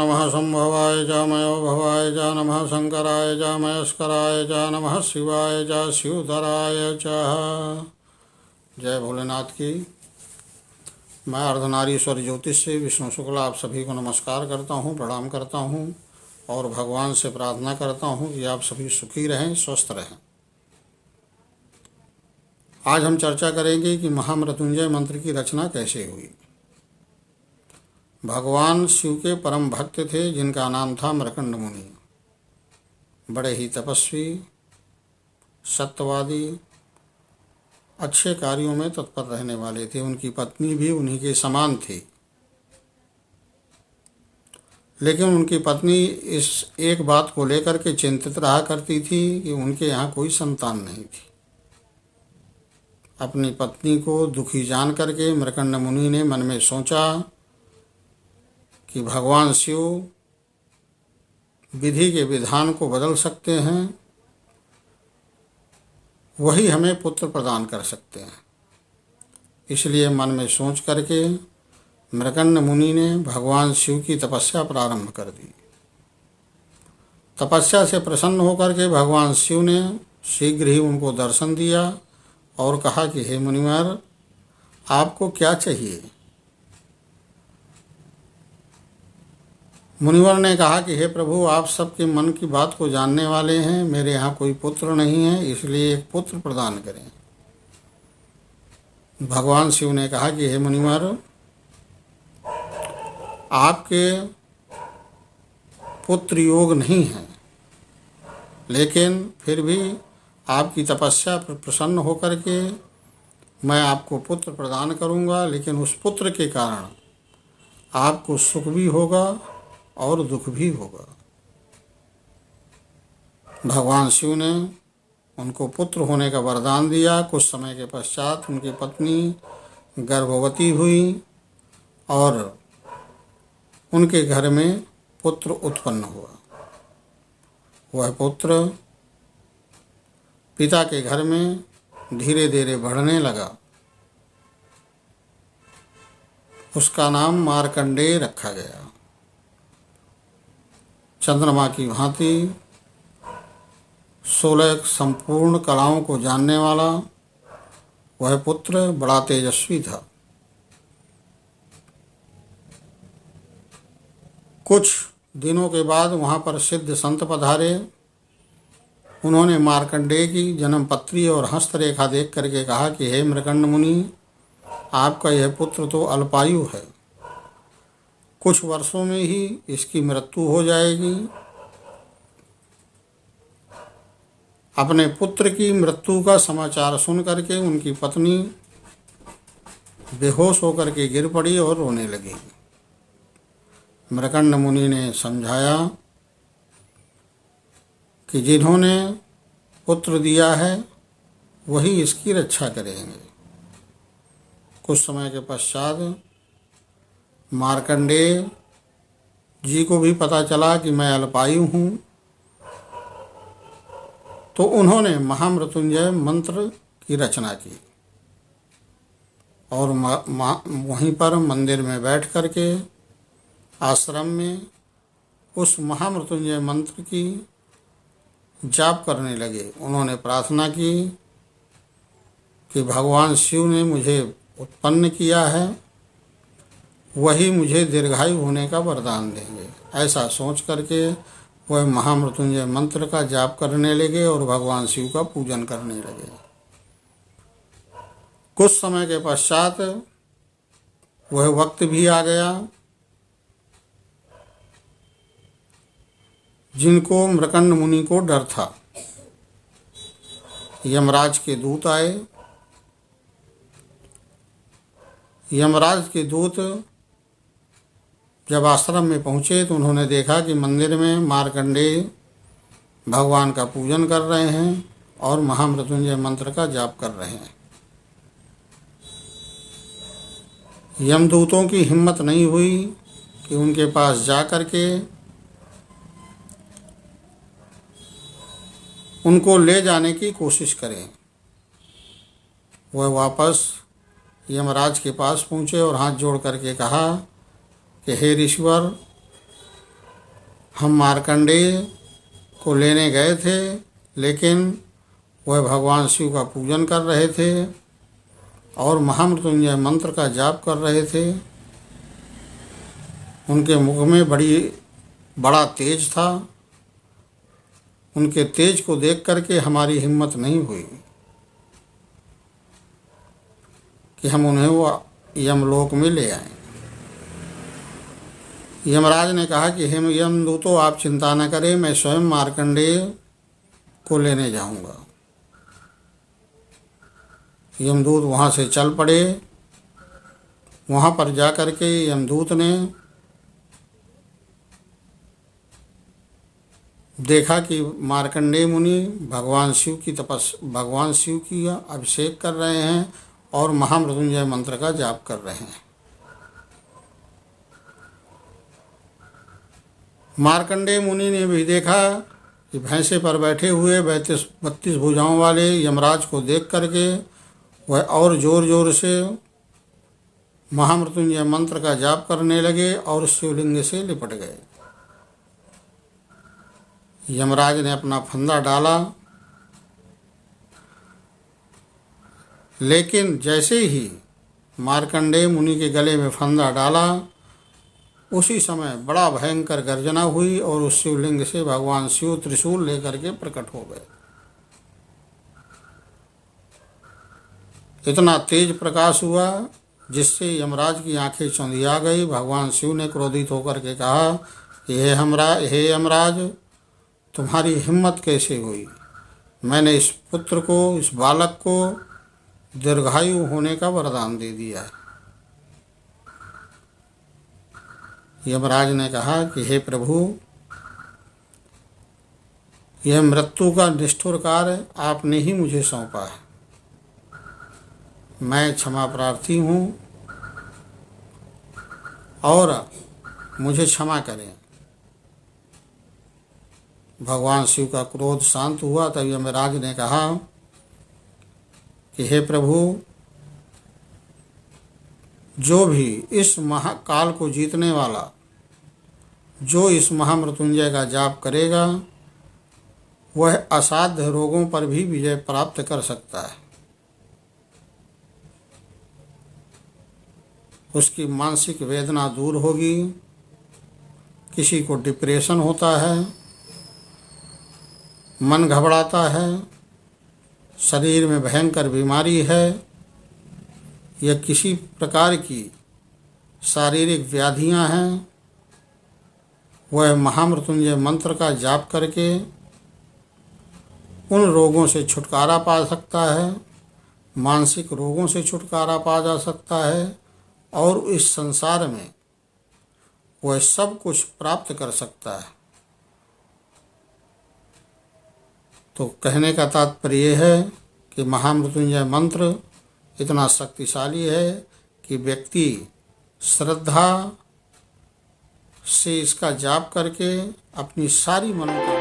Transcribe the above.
नमः संभवाय च मयोभवाय च नमः शंकराय च मयस्कराय च नमः शिवाय च शिवधराय च। जय भोलेनाथ की। मैं अर्धनारीश्वर ज्योतिष से विष्णु शुक्ला आप सभी को नमस्कार करता हूँ, प्रणाम करता हूँ और भगवान से प्रार्थना करता हूँ कि आप सभी सुखी रहें, स्वस्थ रहें। आज हम चर्चा करेंगे कि महामृत्युंजय मंत्र की रचना कैसे हुई। भगवान शिव के परम भक्त थे जिनका नाम था मृकंड मुनि। बड़े ही तपस्वी, सत्यवादी, अच्छे कार्यों में तत्पर रहने वाले थे। उनकी पत्नी भी उन्हीं के समान थी, लेकिन उनकी पत्नी इस एक बात को लेकर के चिंतित रहा करती थी कि उनके यहाँ कोई संतान नहीं थी। अपनी पत्नी को दुखी जान करके मृकंड मुनि ने मन में सोचा कि भगवान शिव विधि के विधान को बदल सकते हैं, वही हमें पुत्र प्रदान कर सकते हैं। इसलिए मन में सोच करके मृकंड मुनि ने भगवान शिव की तपस्या प्रारंभ कर दी। तपस्या से प्रसन्न होकर के भगवान शिव ने शीघ्र ही उनको दर्शन दिया और कहा कि हे मुनिवर, आपको क्या चाहिए। मुनिवर ने कहा कि हे प्रभु, आप सबके मन की बात को जानने वाले हैं। मेरे यहाँ कोई पुत्र नहीं है, इसलिए एक पुत्र प्रदान करें। भगवान शिव ने कहा कि हे मुनिवर, आपके पुत्र योग नहीं है, लेकिन फिर भी आपकी तपस्या पर प्रसन्न होकर के मैं आपको पुत्र प्रदान करूंगा, लेकिन उस पुत्र के कारण आपको सुख भी होगा और दुख भी होगा। भगवान शिव ने उनको पुत्र होने का वरदान दिया। कुछ समय के पश्चात उनकी पत्नी गर्भवती हुई और उनके घर में पुत्र उत्पन्न हुआ। वह पुत्र पिता के घर में धीरे धीरे बढ़ने लगा। उसका नाम मार्कंडेय रखा गया। चंद्रमा की भांति 16 संपूर्ण कलाओं को जानने वाला वह पुत्र बड़ा तेजस्वी था। कुछ दिनों के बाद वहां पर सिद्ध संत पधारे। उन्होंने मार्कंडेय की जन्म पत्री और हस्तरेखा देख करके कहा कि हे मृकंड मुनि, आपका यह पुत्र तो अल्पायु है, कुछ वर्षों में ही इसकी मृत्यु हो जाएगी। अपने पुत्र की मृत्यु का समाचार सुन करके उनकी पत्नी बेहोश होकर के गिर पड़ी और रोने लगी। मृकंड मुनि ने समझाया कि जिन्होंने पुत्र दिया है वही इसकी रक्षा करेंगे। कुछ समय के पश्चात मार्कंडेय जी को भी पता चला कि मैं अल्पायु हूँ, तो उन्होंने महामृत्युंजय मंत्र की रचना की और वहीं पर मंदिर में बैठ करके आश्रम में उस महामृत्युंजय मंत्र की जाप करने लगे। उन्होंने प्रार्थना की कि भगवान शिव ने मुझे उत्पन्न किया है, वही मुझे दीर्घायु होने का वरदान देंगे। ऐसा सोच करके वह महामृत्युंजय मंत्र का जाप करने लगे और भगवान शिव का पूजन करने लगे। कुछ समय के पश्चात वह वक्त भी आ गया जिनको मृकंड मुनि को डर था। यमराज के दूत आए। यमराज के दूत जब आश्रम में पहुँचे तो उन्होंने देखा कि मंदिर में मार्कंडेय भगवान का पूजन कर रहे हैं और महामृत्युंजय मंत्र का जाप कर रहे हैं। यमदूतों की हिम्मत नहीं हुई कि उनके पास जा कर के उनको ले जाने की कोशिश करें। वह वापस यमराज के पास पहुँचे और हाथ जोड़ करके कहा कि हे ऋषिवर, हम मार्कंडेय को लेने गए थे, लेकिन वह भगवान शिव का पूजन कर रहे थे और महामृत्युंजय मंत्र का जाप कर रहे थे। उनके मुख में बड़ा तेज था। उनके तेज को देख करके हमारी हिम्मत नहीं हुई कि हम उन्हें वो यमलोक में ले आएं। यमराज ने कहा कि हे यमदूतो, आप चिंता न करें, मैं स्वयं मार्कंडेय को लेने जाऊंगा। यमदूत वहाँ से चल पड़े। वहाँ पर जा कर के यमदूत ने देखा कि मार्कंडेय मुनि भगवान शिव की अभिषेक कर रहे हैं और महामृत्युंजय मंत्र का जाप कर रहे हैं। मार्कंडेय मुनि ने भी देखा कि भैंसे पर बैठे हुए 32 भुजाओं वाले यमराज को देख करके वह और जोर जोर से महामृत्युंजय मंत्र का जाप करने लगे और शिवलिंग से लिपट गए। यमराज ने अपना फंदा डाला, लेकिन जैसे ही मार्कंडेय मुनि के गले में फंदा डाला, उसी समय बड़ा भयंकर गर्जना हुई और उस शिवलिंग से भगवान शिव त्रिशूल लेकर के प्रकट हो गए। इतना तेज प्रकाश हुआ जिससे यमराज की आंखें चौंधिया गई। भगवान शिव ने क्रोधित होकर के कहा, हे यमराज, तुम्हारी हिम्मत कैसे हुई? मैंने इस पुत्र को, इस बालक को दीर्घायु होने का वरदान दे दिया है। यमराज ने कहा कि हे प्रभु, यह मृत्यु का निष्ठुर कार्य आपने ही मुझे सौंपा है। मैं क्षमा प्रार्थी हूँ और मुझे क्षमा करें। भगवान शिव का क्रोध शांत हुआ। तब यमराज ने कहा कि हे प्रभु, जो भी इस महाकाल को जीतने वाला, जो इस महामृत्युंजय का जाप करेगा, वह असाध्य रोगों पर भी विजय प्राप्त कर सकता है। उसकी मानसिक वेदना दूर होगी। किसी को डिप्रेशन होता है, मन घबराता है, शरीर में भयंकर बीमारी है या किसी प्रकार की शारीरिक व्याधियां हैं, वह महामृत्युंजय मंत्र का जाप करके उन रोगों से छुटकारा पा सकता है, मानसिक रोगों से छुटकारा पा जा सकता है और इस संसार में वह सब कुछ प्राप्त कर सकता है। तो कहने का तात्पर्य है कि महामृत्युंजय मंत्र इतना शक्तिशाली है कि व्यक्ति श्रद्धा से इसका जाप करके अपनी सारी मनोकामना